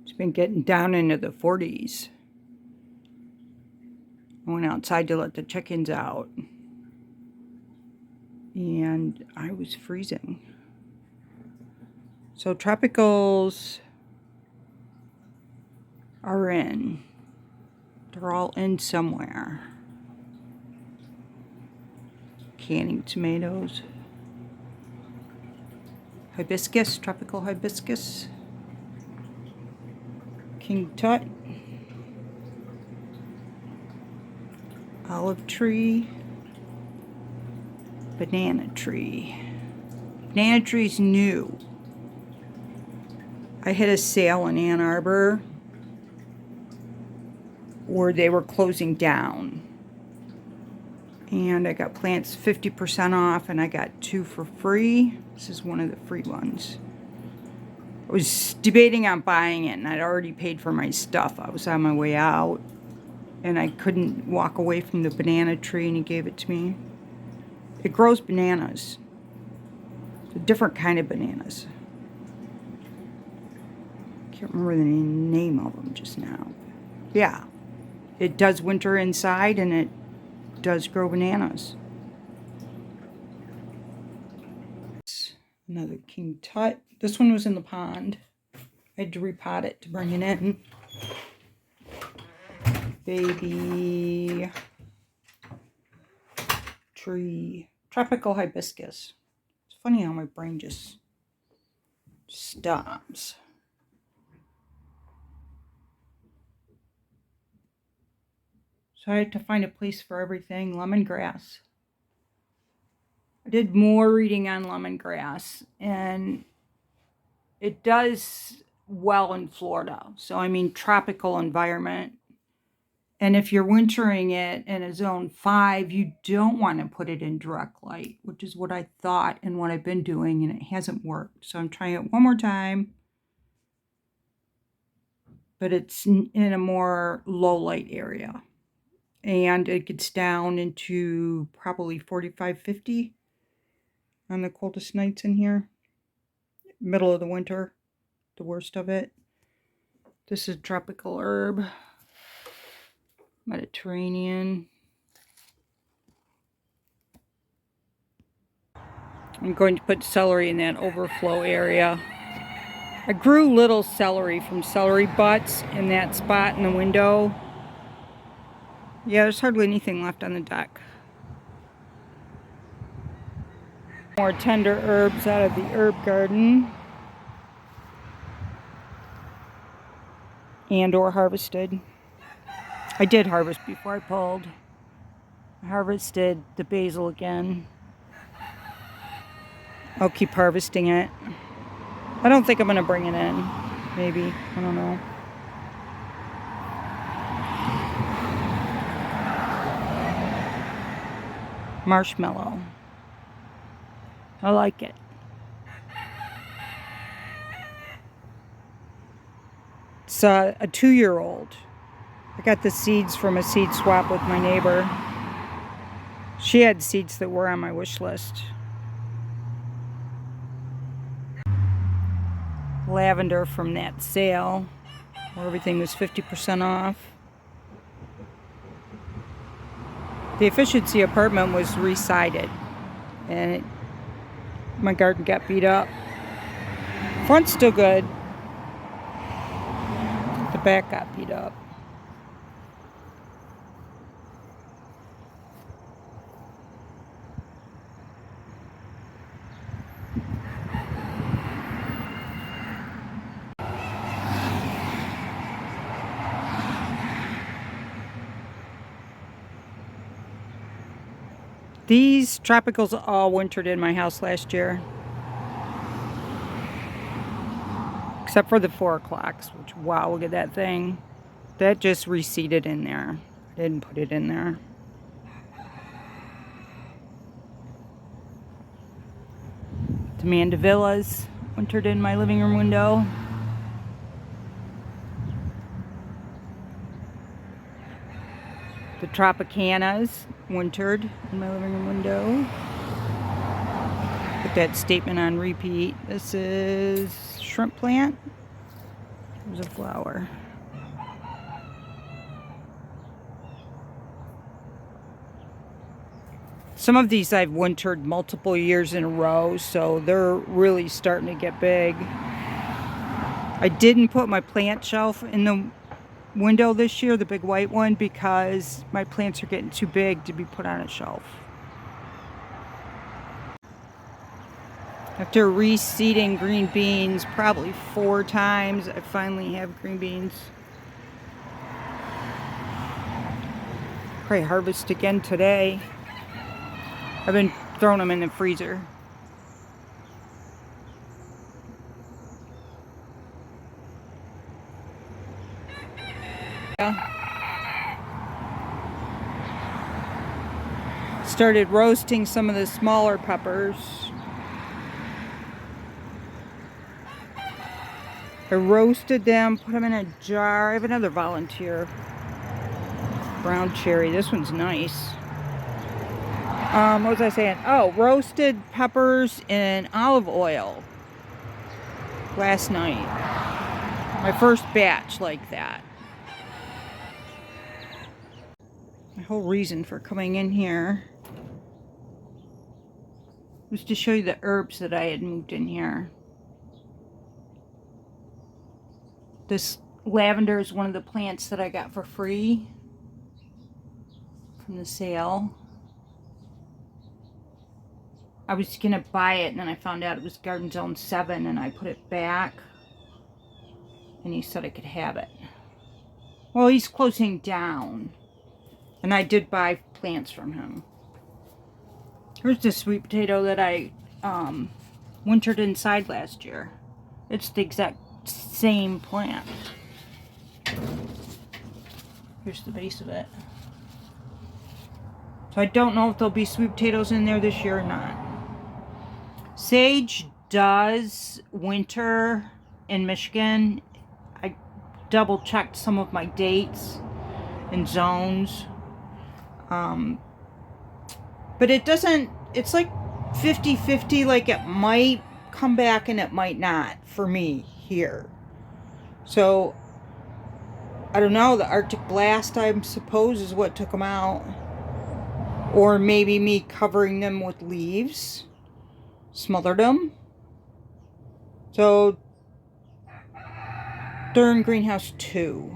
It's been getting down into the 40s. I went outside to let the chickens out, and I was freezing. So tropicals are in. They're all in somewhere. Canning tomatoes. Hibiscus, tropical hibiscus. King Tut. Olive tree. Banana tree. Banana tree's new. I had a sale in Ann Arbor where they were closing down. And I got plants 50% off, and I got 2 for free. This is one of the free ones. I was debating on buying it, and I'd already paid for my stuff. I was on my way out, and I couldn't walk away from the banana tree, and he gave it to me. It grows bananas. It's a different kind of bananas. Can't remember the name of them just now. Yeah, it does winter inside, and it does grow bananas. Another King Tut. This one was in the pond. I had to repot it to bring it in. Baby tree. Tropical hibiscus. It's funny how my brain just stops. So I had to find a place for everything. Lemongrass. I did more reading on lemongrass, and it does well in Florida. So, I mean, tropical environment. And if you're wintering it in a zone 5, you don't want to put it in direct light, which is what I thought and what I've been doing, and it hasn't worked. So I'm trying it one more time. But it's in a more low light area. And it gets down into probably 45, 50 on the coldest nights in here. Middle of the winter, the worst of it. This is tropical herb. Mediterranean. I'm going to put celery in that overflow area. I grew little celery from celery butts in that spot in the window. Yeah, there's hardly anything left on the deck. More tender herbs out of the herb garden. And or harvested. I did harvest before I pulled. I harvested the basil again. I'll keep harvesting it. I don't think I'm going to bring it in. Maybe. I don't know. Marshmallow. I like it. It's a 2-year-old. I got the seeds from a seed swap with my neighbor. She had seeds that were on my wish list. Lavender from that sale where everything was 50% off. The efficiency apartment was re-sided, and my garden got beat up. Front's still good. The back got beat up. These tropicals all wintered in my house last year. Except for the 4 o'clocks, which, wow, look at that thing. That just reseeded in there. I didn't put it in there. The mandevillas wintered in my living room window. The Tropicanas wintered in my living room window. Put that statement on repeat. This is shrimp plant. There's a flower. Some of these I've wintered multiple years in a row, so they're really starting to get big. I didn't put my plant shelf in the window this year, the big white one, because my plants are getting too big to be put on a shelf. After reseeding green beans probably 4 times, I finally have green beans. Probably harvest again today. I've been throwing them in the freezer. Started roasting some of the smaller peppers. I roasted them, put them in a jar. I have another volunteer. Brown cherry. This one's nice. What was I saying? Oh, roasted peppers in olive oil last night. My first batch like that. My whole reason for coming in here was to show you the herbs that I had moved in here. This lavender is one of the plants that I got for free from the sale. I was gonna buy it and then I found out it was Garden Zone 7 and I put it back and he said I could have it. Well, he's closing down and I did buy plants from him. Here's the sweet potato that I wintered inside last year. It's the exact same plant. Here's the base of it. So I don't know if there'll be sweet potatoes in there this year or not. Sage does winter in Michigan. I double checked some of my dates and zones. But it doesn't, it's like 50-50, like it might come back and it might not for me here. So, I don't know, the Arctic blast, I suppose, is what took them out. Or maybe me covering them with leaves. Smothered them. So, they're in greenhouse 2.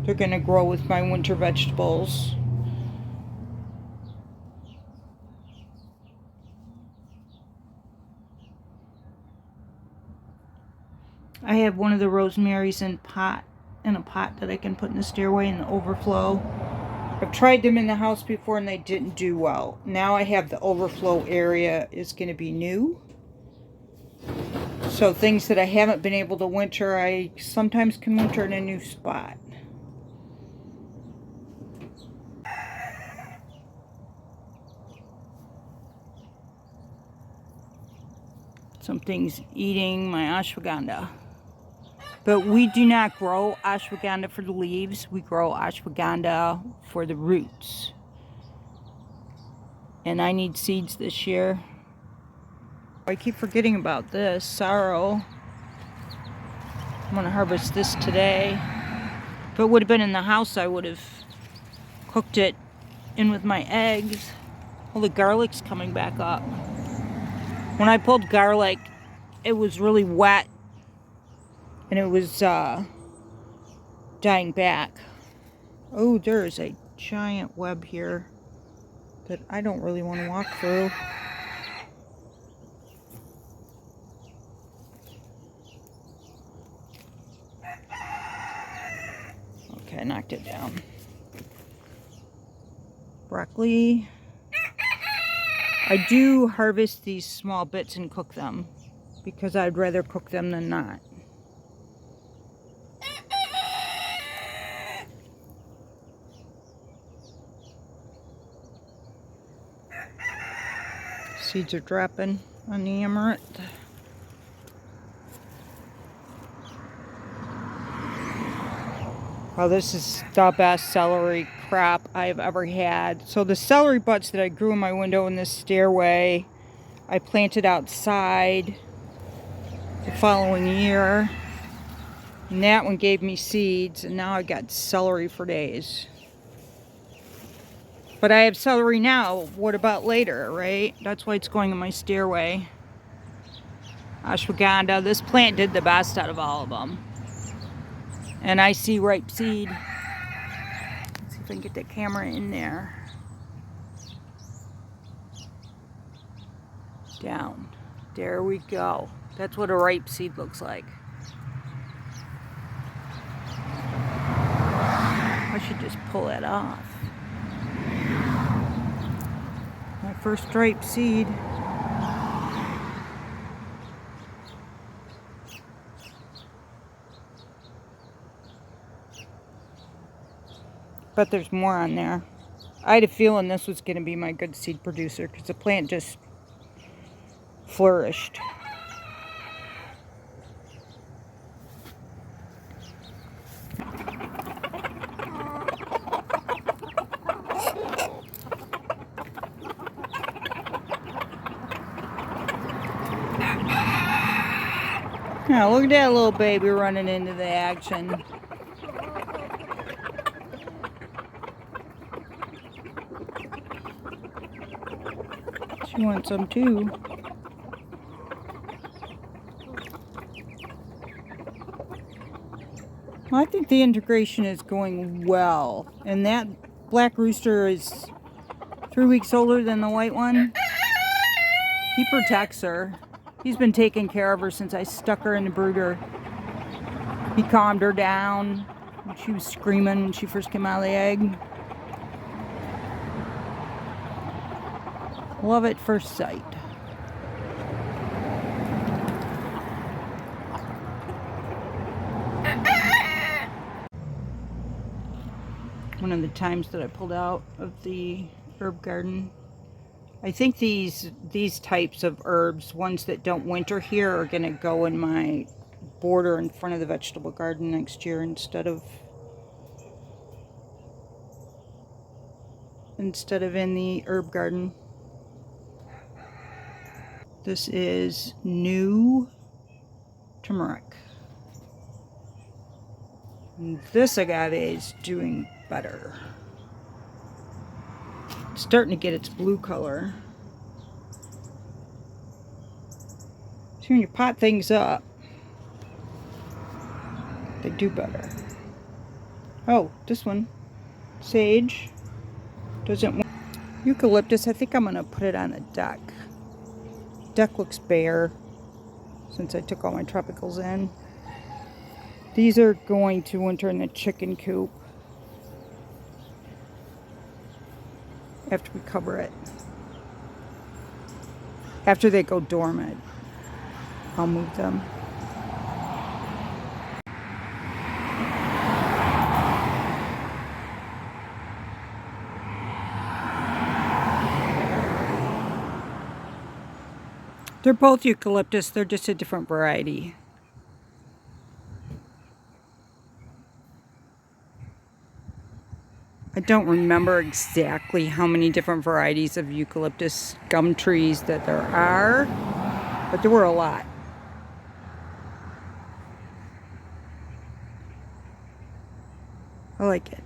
They're going to grow with my winter vegetables. I have one of the rosemaries in a pot that I can put in the stairway in the overflow. I've tried them in the house before and they didn't do well. Now I have the overflow area is going to be new. So things that I haven't been able to winter, I sometimes can winter in a new spot. Something's eating my ashwagandha. But we do not grow ashwagandha for the leaves. We grow ashwagandha for the roots. And I need seeds this year. I keep forgetting about this sorrow. I'm going to harvest this today. If it would have been in the house, I would have cooked it in with my eggs. Well, the garlic's coming back up. When I pulled garlic, it was really wet. And it was dying back. Oh, there is a giant web here that I don't really want to walk through. Okay, I knocked it down. Broccoli. I do harvest these small bits and cook them because I'd rather cook them than not. Seeds are dropping on the amaranth. Well, this is the best celery crop I've ever had. So the celery butts that I grew in my window in this stairway, I planted outside the following year. And that one gave me seeds, and now I got celery for days. But I have celery now. What about later, right? That's why it's going in my stairway. Ashwagandha. This plant did the best out of all of them. And I see ripe seed. Let's see if I can get the camera in there. Down. There we go. That's what a ripe seed looks like. I should just pull it off. My first ripe seed. But there's more on there. I had a feeling this was going to be my good seed producer because the plant just flourished. Now look at that little baby running into the action. She wants some too. I think the integration is going well. And that black rooster is 3 weeks older than the white one. He protects her. He's been taking care of her since I stuck her in the brooder. He calmed her down. She was screaming when she first came out of the egg. Love at first sight. One of the times that I pulled out of the herb garden. I think these types of herbs, ones that don't winter here, are going to go in my border in front of the vegetable garden next year instead of in the herb garden. This is new turmeric. And this agave is doing better. It's starting to get its blue color. So when you pot things up, they do better. Oh, this one, sage, doesn't want eucalyptus. I think I'm gonna put it on the deck. Deck looks bare since I took all my tropicals in. These are going to winter in the chicken coop after we cover it. After they go dormant, I'll move them. They're both eucalyptus, they're just a different variety. I don't remember exactly how many different varieties of eucalyptus gum trees that there are, but there were a lot. I like it.